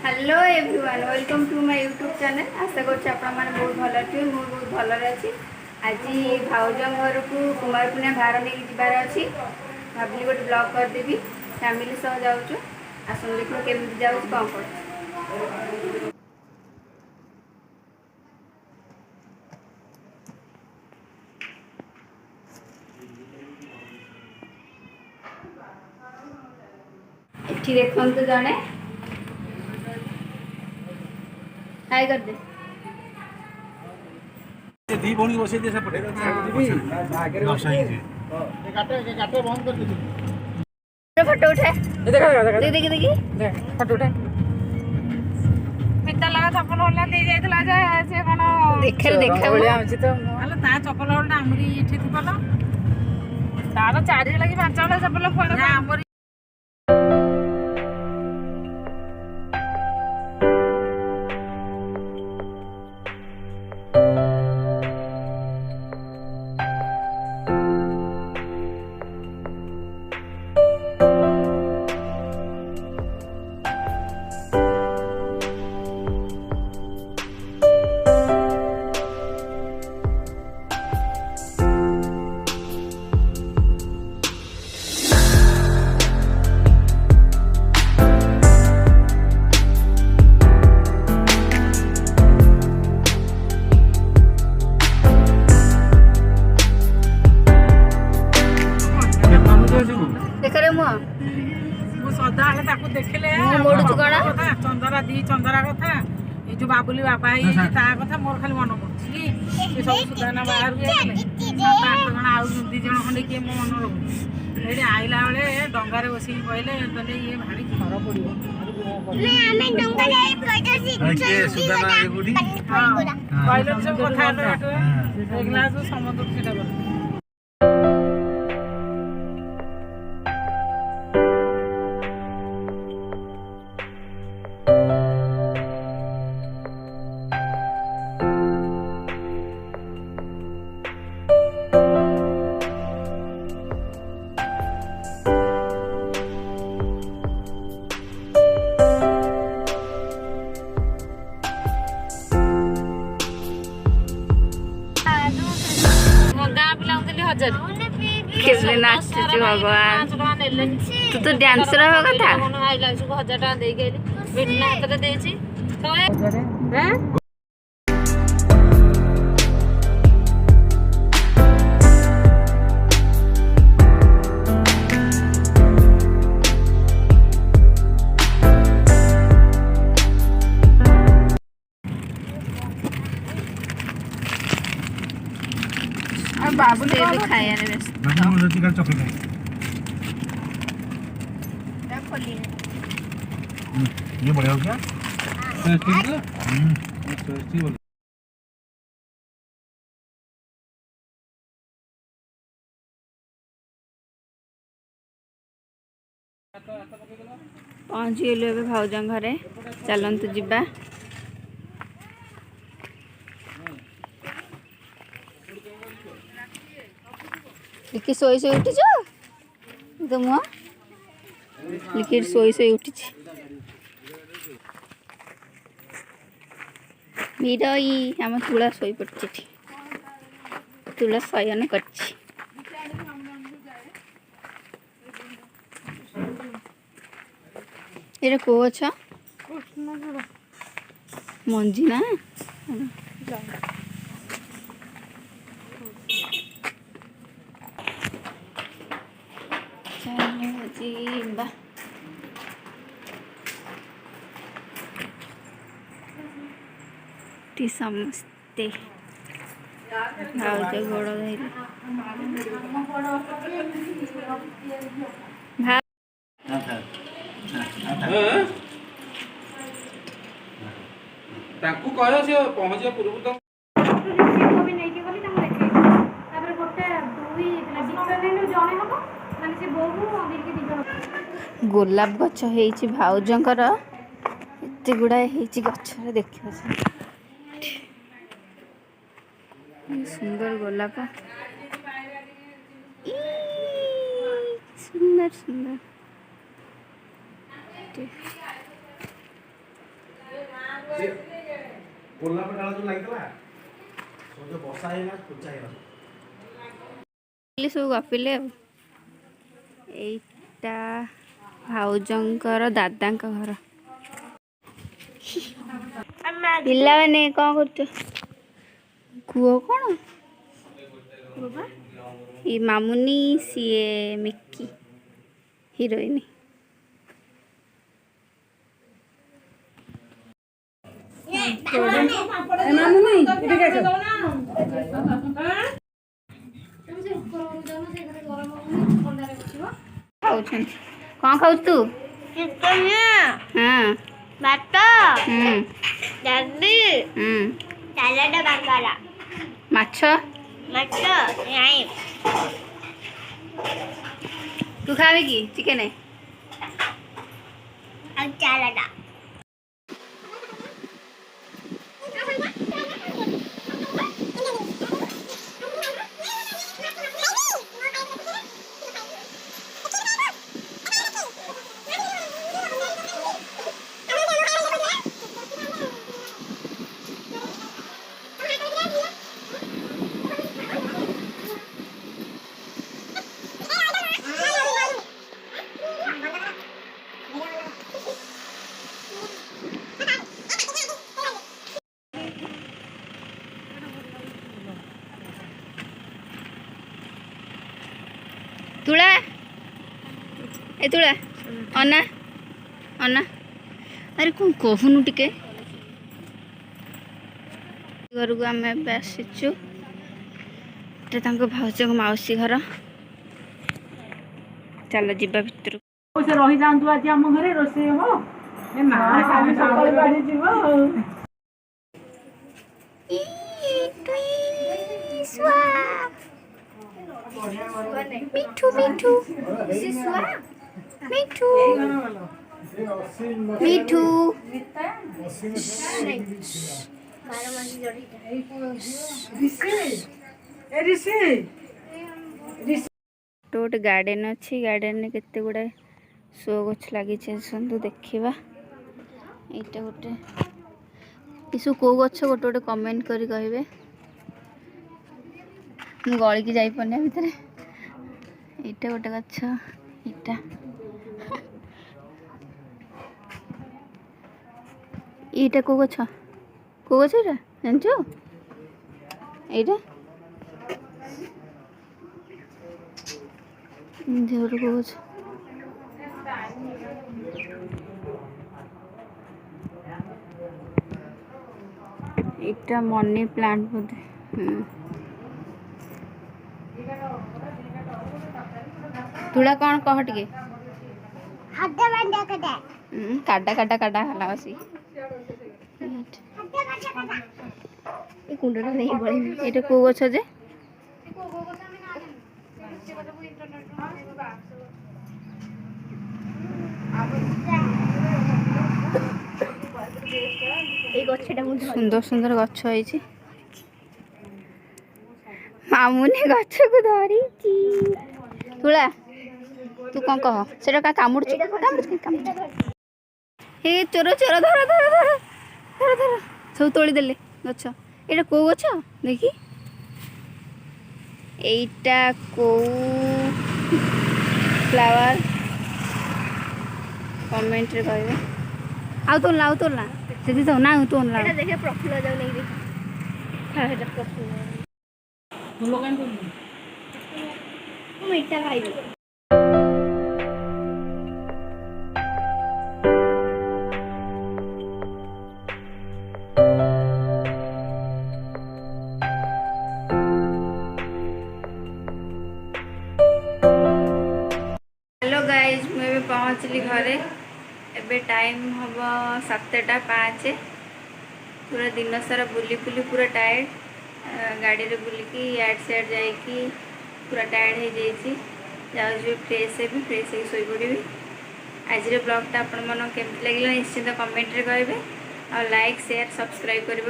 Hello everyone welcome to my YouTube channel. आशा कर बहुत भल थी बहुत भल अच्छी। आज भाउज घर को कुमार पूर्णिमा भार नहीं जबार अच्छी भाविली गोटे ब्लॉग करदेवी फैमिली सह जाऊँ आसन देख केमी जाऊँ कौन कर देखु जड़े हाय कर दे दी भौणी बसई दे सेपटे फोटो उठा देखी देखी फोटो उठा पिता लगा चपल होला दे जाइतला जे से कोन देखरे देखा बोलिया अछि तो आलो ता चपल होला हमरी इठी थिपल तार चारि लागि पांच होला चपल फोड़ ना हमरी सदाले ताको देखले मोडु कणा चंदरा दी चंदरा कथा ए जो बाबुली बाबा ही ता कथा मोर खाली मन पड़छि कि सब सुदाना बाहर गेले सात आठ जण आउ दी जण खंडे के मो मन रो एडी आइला बेले डंगा रे बसी कहले तले ये भारी घर पड़िबो ले हमें डंगा ले फोटो के सुदाना एगुडी कहले सब कथा एक ग्लास समुद्र सीटा कर किसने नाचती भगवान तू तो डांसर हो कथा आइला 1000 टका दे गेली बिना हाथ रे देछि हैं बाबू ने भी खाया रे बस बाबू ने रोटी का चॉकलेट क्या खोली ये बढ़िया हो क्या टेस्टी है टेस्टी बोल पहुँच गलु भाउज घरे चलतु जीवा लिखी सोई सोई उठी तो मुह लिखी सोई सोई उठी मीरई आम तुला शोई पड़ी तुला शयन कर कौ अछ मंजी ना जीवा समस्ते भाउज गोड़ धैले ताकू कहयो से पहुंचे पूर्व तो गोलाप गछ है भाउजंकर एत गुड़ाए गचर देख सुंदर गोलाप सुंदर सुंदर कोला पे डाला जो लागितला जो बसा हैला कुचा हैला ସବୁ ଗପିଲେ ଆଉ। ଏଇଟା ଭାଉଜଙ୍କର ଦାଦାଙ୍କ ଘର। ପିଲାମାନେ କ'ଣ କରୁଛ? କୁହ କ'ଣ? ଏ ମାମୁନି ସିଏ ମିକି ହିରୋଇନ। ଖାଉଛନ୍ତି କ'ଣ ଖାଉଛୁ ତୁ? ହଁ ଭାତ ଡାଲି ସାଲାଡ ବାଙ୍ଗରା ମାଛ ମାଛ ନାଇଁ ତୁ ଖାଇବେ କି ଚିକେନ? ଆଉ ସାଲାଡ ତୁଳା ଏ ତୁଳା ଅନା ଅନା ଆରେ କ'ଣ କହୁନୁ ଟିକେ। ଘରକୁ ଆମେ ଏବେ ଆସିଛୁ। ଏଟା ତାଙ୍କ ଭାଉଜଙ୍କ ମାଉସୀ ଘର। ଚାଲ ଯିବା ଭିତରକୁ। ସେ ରହିଯାଆନ୍ତୁ ଆଜି ଆମ ଘରେ ରୋଷେଇ ହବ ନା କାଲି ସକାଳେ ବାହାରି ଯିବ ମିଠୁ ମିଠୁ ମିଠୁ ମିଠୁ ଗୋଟେ ଗାର୍ଡେନ ଅଛି। ଗାର୍ଡେନ କେତେ गुड़ाए शो गछ लगी देखा। এইটা ଗୋଟେ ଏସବୁ କେଉଁ ଗଛ ଗୋଟେ ଗୋଟେ କମେଣ୍ଟ କରି କହିବେ। ମୁଁ ଗଳିକି ଯାଇପାରୁନି ଭିତରେ। এইটা ଗୋଟେ ଗଛ এইটা এইটা କେଉଁ ଗଛ ଏଇଟା ଜାଣିଛୁ? এইটা ଗୋଟେ କେଉଁ ଗଛ? এইটা मनी प्लांट बोधे। तुला कौन कह टिके काटा काटा काटा हला बसी ए कुंडटा नहीं बड़ी एटा को गछ जे सुंदर सुंदर गछ होइछि। मामुनी गछ को धरी तुला तू कौन कह से कामुड़ हे चोर चोर धर धर धर धर धर सब तोड़ी देले गछ। एटा को गछ देखी एटा को फ्लावर कमेंट रे कहबे। आउ तोलना से तो ना तोलना एटा देखे प्रफुल्ल जाऊ नहीं देखी हां एटा प्रफुल्ल लोग मीठा खाइबे। हेलो गाइज मुझे पहुँचली घरे। एबे टाइम हम 7:05। पूरा दिन सारा बुली बुली पूरा टायर्ड गाड़ी रे बुलिकी याड सेड जाइकी पूरा टायर्ड हो जाइए। जाऊँ फ्रेश भी फ्रेश हो शोई पड़ी। आज ब्लॉगटा आपण मन केमती लगे निश्चिंत कमेंट रे कहे और लाइक शेयर सब्सक्राइब करें।